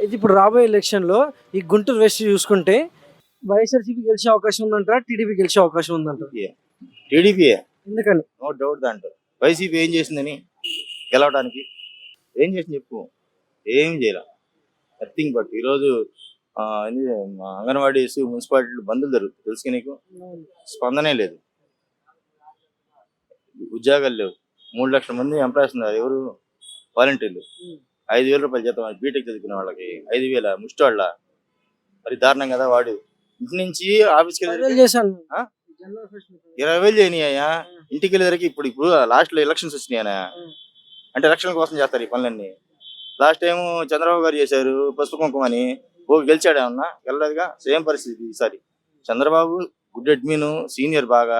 ఇది ఇప్పుడు రాబోయే ఎలక్షన్‌లో ఈ గుంటూరు వెస్ట్ చూసుకుంటే వైఎస్ఆర్‌సీపీ గెలిచే అవకాశం ఉందంటారా? టీడీపీ గెలిచే అవకాశం ఉందంటారా? టీడీపీయే, ఎందుకని? నో డౌట్ దాంట్లో. వైసీపీ ఏం చేసిందని గెలవడానికి? ఏం చేసింది చెప్పు? ఏం చేయలే. నథింగ్ బట్ ఈరోజు ఏంది, మా అంగన్వాడీస్ మున్సిపాలిటీలు బంధులు జరుగుతాయి తెలుసుగా నీకు. స్పందనే లేదు, ఉద్యోగాలు లేవు. 3 లక్షల మంది ఎంప్లాయీస్ ఉన్నారు. ఎవరు? వాలంటీర్లు. 5,000 రూపాయలు జీతం బీటెక్ చదువుకునే వాళ్ళకి 5,000 ముష్టోళ్ళ. మరి దారుణం కదా. వాడు ఇంటి నుంచి ఆఫీస్కి 10,000 వెళ్ళి చేశాను. ఆ? General pest 20,000 చేయనియ్యా. ఇంటికి వెళ్ళేసరికి ఇప్పుడు లాస్ట్ లో ఎలక్షన్స్ వచ్చినాయనా, అంటే ఎలక్షన్ కోసం చేస్తారు ఈ పనులన్నీ. లాస్ట్ టైం చంద్రబాబు గారు చేశారు పసుపు కుంకుమ అని. గెలిచాడు ఏమన్నా? గెలలేదుగా. సేమ్ పరిస్థితి ఈసారి. చంద్రబాబు గుడ్ అడ్మిన్, సీనియర్ బాగా.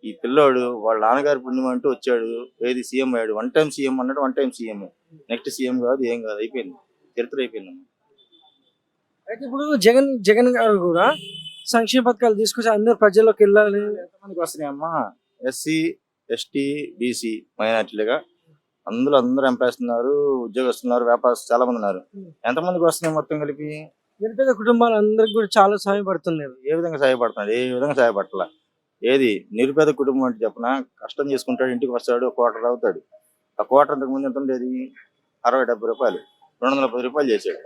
ఈ పిల్లోడు వాళ్ళ నాన్నగారి పుణ్యం అంటూ వచ్చాడు. ఏది సీఎం అయ్యాడు. 1 టైం సీఎం అన్నాడు. 1 టైం సీఎం. నెక్స్ట్ సీఎం కాదు, ఏం కాదు. అయిపోయింది, చరిత్ర అయిపోయింది. అయితే ఇప్పుడు జగన్ గారు కూడా సంక్షేమ పథకాలు తీసుకొచ్చి అందరు ప్రజల్లోకి వెళ్ళాలి. ఎంతమందికి వస్తున్నాయమ్మా? ఎస్సీ, ఎస్టీ, బీసీ మైనార్టీలుగా అందరూ ఎంప్లాయీస్ ఉన్నారు, ఉద్యోగస్తున్నారు, వ్యాపారస్తులు చాలా మంది ఉన్నారు. ఎంతమందికి వస్తున్నాయి మొత్తం కలిపి? నిరుపేద కుటుంబాలందరికీ కూడా చాలా సహాయపడుతున్నారు. ఏ విధంగా సహాయపడుతున్నాడు? ఏ విధంగా సహాయపడట్లా. ఏది నిరుపేద కుటుంబం అంటే చెప్పనా? కష్టం చేసుకుంటాడు, ఇంటికి వస్తాడు, క్వార్టర్ అవుతాడు. ఆ క్వార్టర్ అంతకు ముందు ఎంత ఉండేది? 60-70 రూపాయలు, 210 రూపాయలు చేశాడు.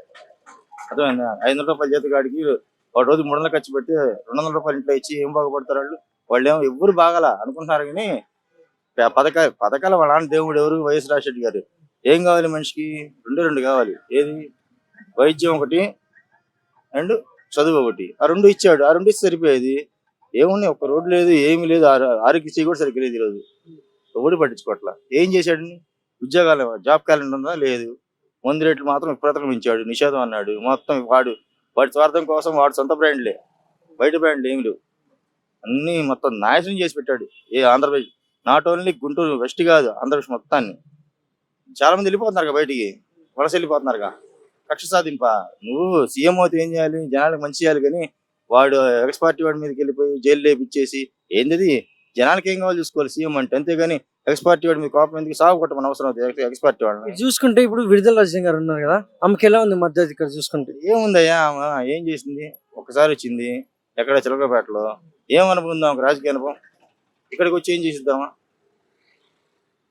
అర్థమైందా? 500 రూపాయల జీతగాడికి ఒక రోజు 300 ఖర్చు పెట్టి 200 రూపాయలు ఇంట్లో ఇచ్చి ఏం బాగుపడతారు వాళ్ళు? వాళ్ళు ఏమో ఎవ్వరు బాగాల అనుకుంటున్నారు. కానీ పథకాల వాళ్ళ నాన్న దేవుడు ఎవరు? వైఎస్ రాజశేఖర్ గారు. ఏం కావాలి మనిషికి? 2 కావాలి. ఏది? వైద్యం ఒకటి అండ్ చదువు ఒకటి. ఆ 2 ఇచ్చాడు. ఆ 2 ఇస్తే సరిపోయేది. ఏమున్నాయి? ఒక రోడ్డు లేదు, ఏమీ లేదు. ఆరోగ్యశ్రీ కూడా సరిగ్గా లేదు ఈరోజు. ఎవడు పట్టించుకోవట్లా. ఏం చేశాడు? ఉద్యోగాలు, జాబ్ క్యాలెండర్ ఉందా? లేదు. మందు రేట్లు మాత్రం విపరీతంగా పెంచాడు. నిషేధం అన్నాడు. మొత్తం వాడి స్వార్థం కోసం వాడు సొంత బ్రాండ్లే, బయట బ్రాండ్లు ఏమి లేవు. అన్ని మొత్తం నాశనం చేసి పెట్టాడు. Andhra Pradesh not only Guntur west కాదు, ఆంధ్రప్రదేశ్ మొత్తాన్ని. చాలా మంది వెళ్ళిపోతున్నారు బయటికి, వలస వెళ్ళిపోతున్నారుగా. కక్ష సాధింప. నువ్వు సీఎం అవుతే ఏం చేయాలి? జనాలకు మంచి చేయాలి. కానీ వాడు ఎక్స్ పార్టీ వాడి మీదకి వెళ్ళిపోయి జైలు లేపిచ్చేసి ఏంటిది? జనాలకి ఏం కావాలి చూసుకోవాలి సీఎం అంటే. అంతేగాని ఎక్స్ పార్టీ వాడి మీద కోపం ఎందుకు? సాగు కొట్టమని అవసరం అవుతుంది ఎక్స్ పార్టీ వాళ్ళని. ఇది చూసుకుంటే ఇప్పుడు విడుదల రాజేంద్ర గారు ఉన్నారు కదా, ఆమెకి ఎలా ఉంది మద్దతు ఇక్కడ చూసుకుంటే? ఏముందయ్యా, ఆమె ఏం చేసింది? ఒకసారి వచ్చింది ఎక్కడ చిలకపేటలో. ఏమనుకుందాం ఒక రాజకీయ అనుభవం? ఇక్కడికి వచ్చి ఏం చేసిద్దామా?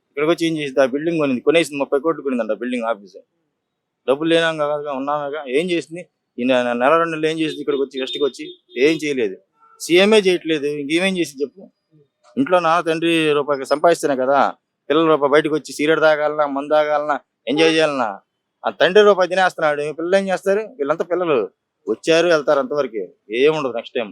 ఇక్కడికి వచ్చి ఏం చేసిద్దా? బిల్డింగ్ కొనింది, కొనేసింది. 30 కోట్లు కొనిందంట బిల్డింగ్, ఆఫీస్. డబ్బులు లేనాగా ఉన్నామేగా. ఏం చేసింది? ఈ నెల 2 నెలలు ఏం చేసింది? ఇక్కడికి వచ్చి గెస్ట్కి వచ్చి ఏం చేయలేదు. సీఎంఏ చేయట్లేదు, ఇంకేమేం చేసి చెప్పు? ఇంట్లో నాన్న తండ్రి రూపాయి సంపాదిస్తేనే కదా పిల్లల రూపాయి బయటకు వచ్చి సిగరెట్ తాగాలన్నా, మందు తాగాలన్నా, ఎంజాయ్ చేయాలన్నా. ఆ తండ్రి రూపాయి తినేస్తున్నాడు. పిల్లలు ఏం చేస్తారు? వీళ్ళంతా పిల్లలు వచ్చారు వెళ్తారు, అంతవరకే. ఏముండదు నెక్స్ట్ టైం.